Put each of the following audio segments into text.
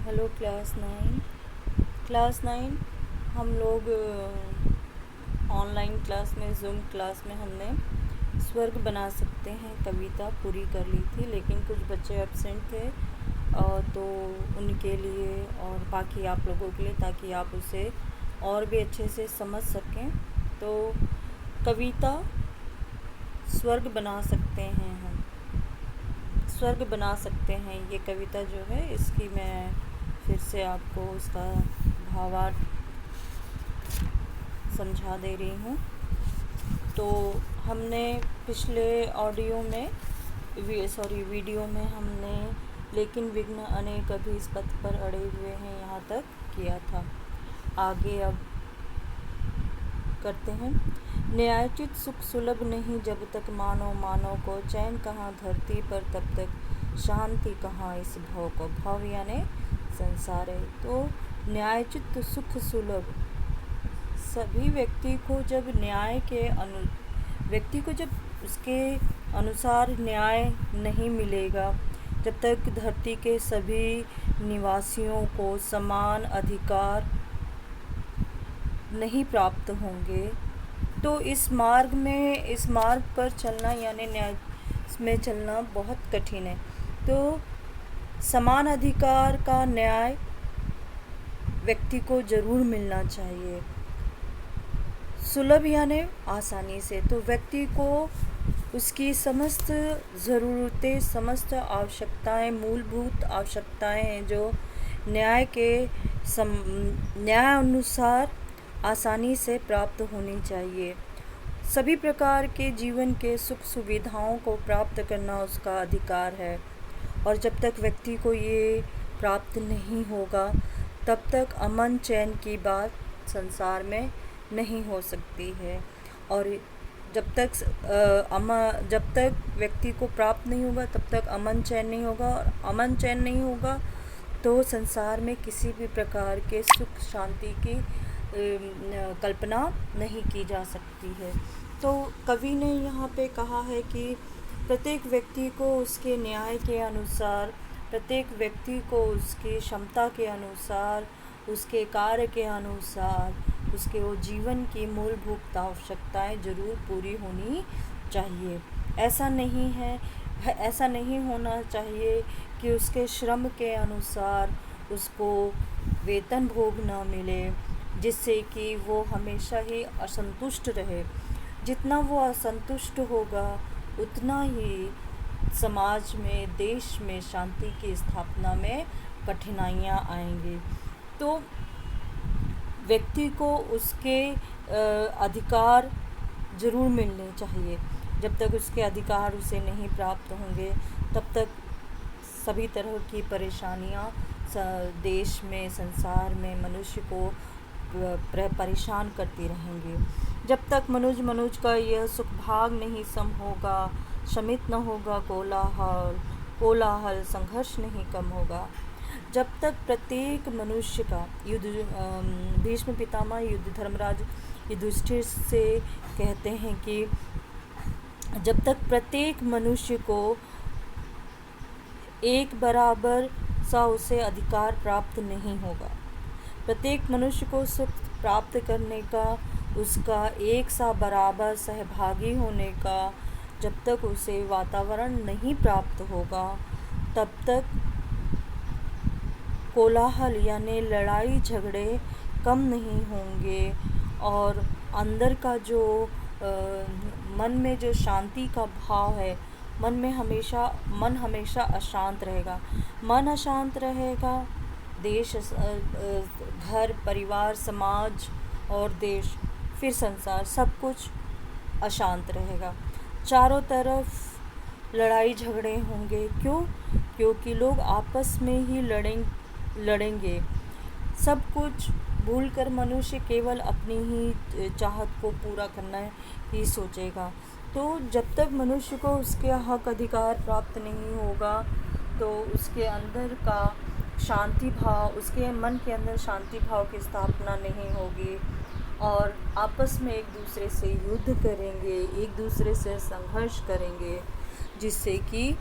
Hello class 9 हम लोग online class में जूम क्लास में हमने स्वर्ग बना सकते हैं कविता पूरी कर ली थी, लेकिन कुछ बच्चे एब्सेंट थे तो उनके लिए और बाकी आप लोगों के लिए, ताकि आप उसे और भी अच्छे से समझ सकें। तो कविता स्वर्ग बना सकते हैं, हम स्वर्ग बना सकते हैं, ये कविता जो है इसकी मैं फिर से आपको उसका भावार्थ समझा दे रही हूँ। तो हमने पिछले वीडियो में हमने लेकिन विघ्न अनेक अभी इस पथ पर अड़े हुए हैं यहाँ तक किया था। आगे अब करते हैं। न्यायोचित सुख सुलभ नहीं जब तक मानव को चैन कहाँ धरती पर, तब तक शांति कहाँ इस भव को। भव यानी संसार है। तो न्यायोचित सुख सुलभ, सभी व्यक्ति को जब उसके अनुसार न्याय नहीं मिलेगा, जब तक धरती के सभी निवासियों को समान अधिकार नहीं प्राप्त होंगे, तो इस मार्ग पर चलना यानी न्याय में चलना बहुत कठिन है। तो समान अधिकार का न्याय व्यक्ति को ज़रूर मिलना चाहिए। सुलभ यानी आसानी से, तो व्यक्ति को उसकी समस्त ज़रूरतें, समस्त आवश्यकताएं, मूलभूत आवश्यकताएं हैं जो न्याय अनुसार आसानी से प्राप्त होनी चाहिए। सभी प्रकार के जीवन के सुख सुविधाओं को प्राप्त करना उसका अधिकार है, और जब तक व्यक्ति को ये प्राप्त नहीं होगा, तब तक अमन चैन की बात संसार में नहीं हो सकती है। और जब तक व्यक्ति को प्राप्त नहीं होगा, तब तक अमन चैन नहीं होगा, और अमन चैन नहीं होगा तो संसार में किसी भी प्रकार के सुख शांति की कल्पना नहीं की जा सकती है। तो कवि ने यहाँ पे कहा है कि प्रत्येक व्यक्ति को उसके न्याय के अनुसार, प्रत्येक व्यक्ति को उसकी क्षमता के अनुसार, उसके कार्य के अनुसार, उसके वो जीवन की मूलभूत आवश्यकताएं ज़रूर पूरी होनी चाहिए। ऐसा नहीं होना चाहिए कि उसके श्रम के अनुसार उसको वेतन भोग ना मिले, जिससे कि वो हमेशा ही असंतुष्ट रहे। जितना वो असंतुष्ट होगा, उतना ही समाज में, देश में शांति की स्थापना में कठिनाइयाँ आएंगी। तो व्यक्ति को उसके अधिकार ज़रूर मिलने चाहिए। जब तक उसके अधिकार उसे नहीं प्राप्त होंगे, तब तक सभी तरह की परेशानियाँ देश में, संसार में मनुष्य को परेशान करती रहेंगी। जब तक मनुज का यह सुख भाग नहीं सम होगा, शमित न होगा कोलाहल संघर्ष नहीं कम होगा। जब तक प्रत्येक मनुष्य का भीष्म पितामह धर्मराज युधिष्ठिर से कहते हैं कि जब तक प्रत्येक मनुष्य को एक बराबर सा उसे अधिकार प्राप्त नहीं होगा, प्रत्येक मनुष्य को सुख प्राप्त करने का, उसका एक सा बराबर सहभागी होने का जब तक उसे वातावरण नहीं प्राप्त होगा, तब तक कोलाहल यानी लड़ाई झगड़े कम नहीं होंगे, और अंदर का जो मन में जो शांति का भाव है, मन हमेशा अशांत रहेगा। मन अशांत रहेगा, देश, घर, परिवार, समाज और देश, फिर संसार, सब कुछ अशांत रहेगा। चारों तरफ लड़ाई झगड़े होंगे। क्योंकि लोग आपस में ही लड़ेंगे। सब कुछ भूलकर मनुष्य केवल अपनी ही चाहत को पूरा करना ही सोचेगा। तो जब तक मनुष्य को उसके हक अधिकार प्राप्त नहीं होगा, तो उसके अंदर का शांति भाव, उसके मन के अंदर शांति भाव की स्थापना नहीं होगी, और आपस में एक दूसरे से युद्ध करेंगे, एक दूसरे से संघर्ष करेंगे, जिससे कि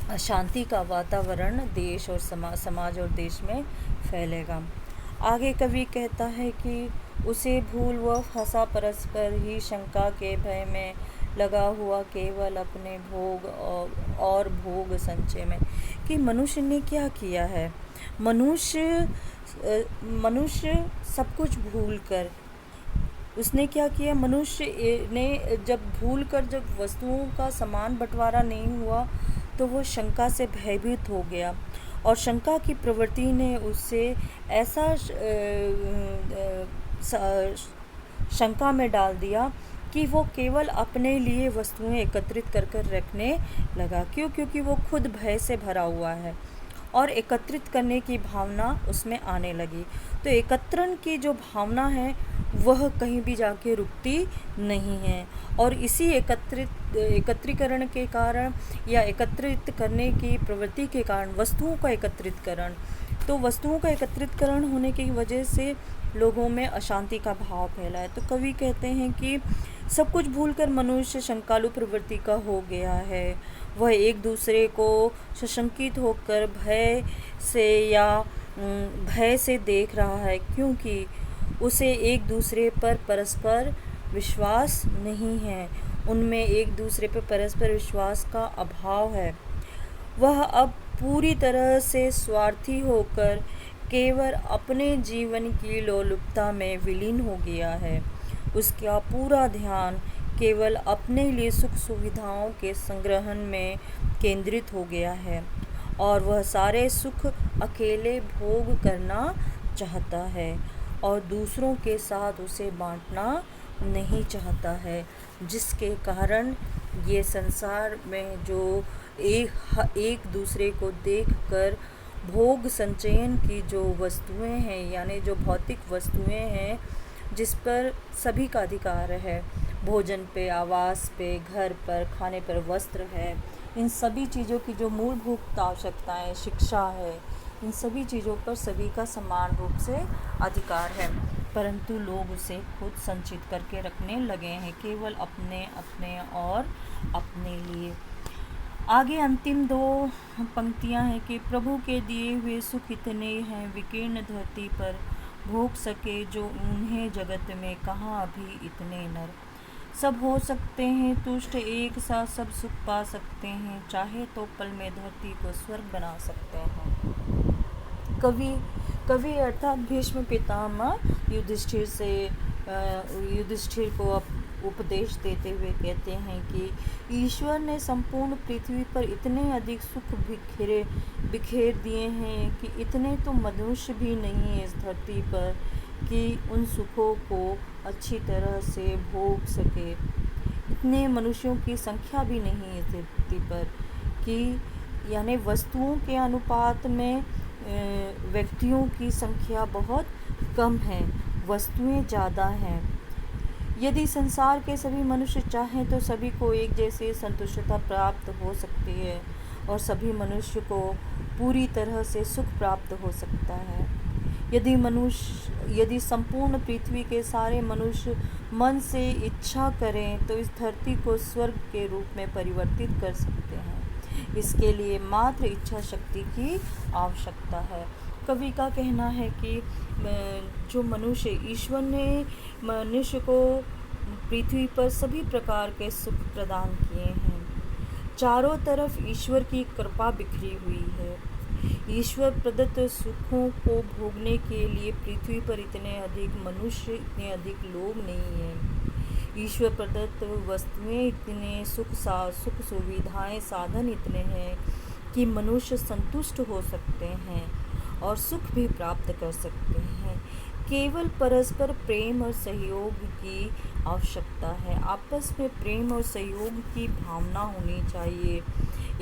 अशांति का वातावरण देश और समाज और देश में फैलेगा। आगे कवि कहता है कि उसे भूल व फंसा परस्पर ही शंका के भय में लगा हुआ केवल अपने भोग और भोग संचय में। कि मनुष्य ने क्या किया है? मनुष्य सब कुछ भूल कर उसने क्या किया? मनुष्य ने जब वस्तुओं का समान बंटवारा नहीं हुआ तो वो शंका से भयभीत हो गया और शंका की प्रवृत्ति ने उससे ऐसा शंका में डाल दिया कि वो केवल अपने लिए वस्तुएं एकत्रित कर कर रखने लगा। क्यों? क्योंकि वो खुद भय से भरा हुआ है और एकत्रित करने की भावना उसमें आने लगी। तो एकत्रण की जो भावना है वह कहीं भी जाके रुकती नहीं है और इसी एकत्रीकरण के कारण या एकत्रित करने की प्रवृत्ति के कारण वस्तुओं का एकत्रितकरण होने की वजह से लोगों में अशांति का भाव फैला है। तो कवि कहते हैं कि सब कुछ भूलकर मनुष्य शंकालु प्रवृत्ति का हो गया है। वह एक दूसरे को सशंकित होकर भय से देख रहा है, क्योंकि उसे एक दूसरे पर परस्पर विश्वास नहीं है। उनमें एक दूसरे पर परस्पर विश्वास का अभाव है। वह अब पूरी तरह से स्वार्थी होकर केवल अपने जीवन की लोलुपता में विलीन हो गया है। उसका पूरा ध्यान केवल अपने लिए सुख सुविधाओं के संग्रहण में केंद्रित हो गया है और वह सारे सुख अकेले भोग करना चाहता है और दूसरों के साथ उसे बांटना नहीं चाहता है, जिसके कारण ये संसार में जो एक दूसरे को देखकर भोग संचयन की जो वस्तुएं हैं, यानी जो भौतिक वस्तुएं हैं जिस पर सभी का अधिकार है, भोजन पे, आवास पे, घर पर, खाने पर, वस्त्र है, इन सभी चीज़ों की जो मूलभूत आवश्यकताएं, शिक्षा है, इन सभी चीज़ों पर सभी का समान रूप से अधिकार है, परंतु लोग उसे खुद संचित करके रखने लगे हैं, केवल अपने और अपने लिए। आगे अंतिम 2 पंक्तियां हैं कि प्रभु के दिए हुए सुख इतने हैं विकीर्ण धरती पर भोग सके जो उन्हें जगत में कहाँ अभी इतने नर। सब हो सकते हैं तुष्ट, एक साथ सब सुख पा सकते हैं, चाहे तो पल में धरती को स्वर्ग बना सकते हैं। कवि अर्थात भीष्म पितामह युधिष्ठिर को उपदेश देते हुए कहते हैं कि ईश्वर ने संपूर्ण पृथ्वी पर इतने अधिक सुख बिखेर दिए हैं कि इतने तो मनुष्य भी नहीं है इस धरती पर कि उन सुखों को अच्छी तरह से भोग सके। इतने मनुष्यों की संख्या भी नहीं है इस धरती पर कि यानी वस्तुओं के अनुपात में व्यक्तियों की संख्या बहुत कम है, वस्तुएं ज़्यादा हैं। यदि संसार के सभी मनुष्य चाहें तो सभी को एक जैसी संतुष्टता प्राप्त हो सकती है और सभी मनुष्य को पूरी तरह से सुख प्राप्त हो सकता है। यदि संपूर्ण पृथ्वी के सारे मनुष्य मन से इच्छा करें तो इस धरती को स्वर्ग के रूप में परिवर्तित कर सकते हैं। इसके लिए मात्र इच्छा शक्ति की आवश्यकता है। कवि का कहना है कि जो मनुष्य, ईश्वर ने मनुष्य को पृथ्वी पर सभी प्रकार के सुख प्रदान किए हैं। चारों तरफ ईश्वर की कृपा बिखरी हुई है। ईश्वर प्रदत्त सुखों को भोगने के लिए पृथ्वी पर इतने अधिक मनुष्य, इतने अधिक लोग नहीं हैं। ईश्वर प्रदत्त वस्तुएं इतने सुख सुविधाएं, साधन इतने हैं कि मनुष्य संतुष्ट हो सकते हैं और सुख भी प्राप्त कर सकते हैं। केवल परस्पर प्रेम और सहयोग की आवश्यकता है। आपस में प्रेम और सहयोग की भावना होनी चाहिए।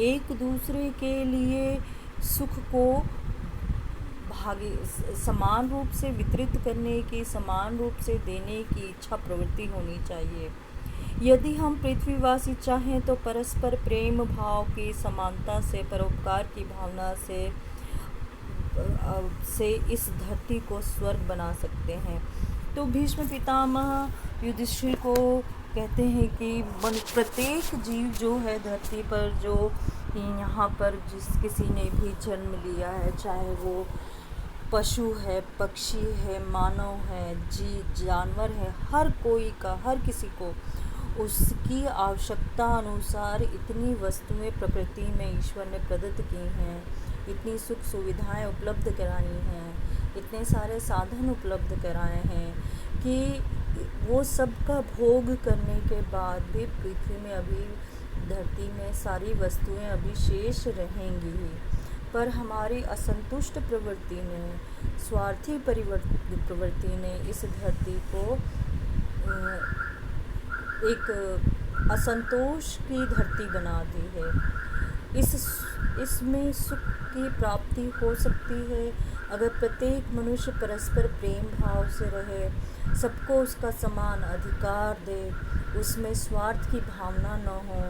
एक दूसरे के लिए सुख को समान रूप से वितरित करने की, समान रूप से देने की इच्छा प्रवृत्ति होनी चाहिए। यदि हम पृथ्वीवासी चाहें तो परस्पर प्रेम भाव की समानता से, परोपकार की भावना से इस धरती को स्वर्ग बना सकते हैं। तो भीष्म पितामह युधिष्ठिर को कहते हैं कि प्रत्येक जीव जो है धरती पर, जो यहाँ पर जिस किसी ने भी जन्म लिया है, चाहे वो पशु है, पक्षी है, मानव है, जानवर है, हर कोई का, हर किसी को उसकी आवश्यकता अनुसार इतनी वस्तुएं प्रकृति में ईश्वर ने प्रदत्त की हैं, इतनी सुख सुविधाएं उपलब्ध कराई हैं, इतने सारे साधन उपलब्ध कराए हैं कि वो सब का भोग करने के बाद भी पृथ्वी में अभी, धरती में सारी वस्तुएं अभी शेष रहेंगी ही। पर हमारी असंतुष्ट प्रवृत्ति ने, स्वार्थी प्रवृत्ति ने इस धरती को एक असंतोष की धरती बना दी है। इसमें सुख की प्राप्ति हो सकती है अगर प्रत्येक मनुष्य परस्पर प्रेम भाव से रहे, सबको उसका समान अधिकार दे, उसमें स्वार्थ की भावना न हो,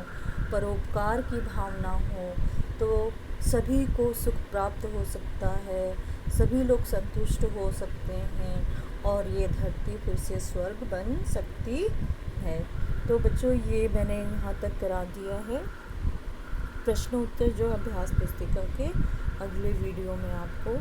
परोपकार की भावना हो, तो सभी को सुख प्राप्त हो सकता है, सभी लोग संतुष्ट हो सकते हैं और ये धरती फिर से स्वर्ग बन सकती है। तो बच्चों, ये मैंने यहाँ तक करा दिया है। प्रश्न उत्तर जो अभ्यास पुस्तिका के अगले वीडियो में आपको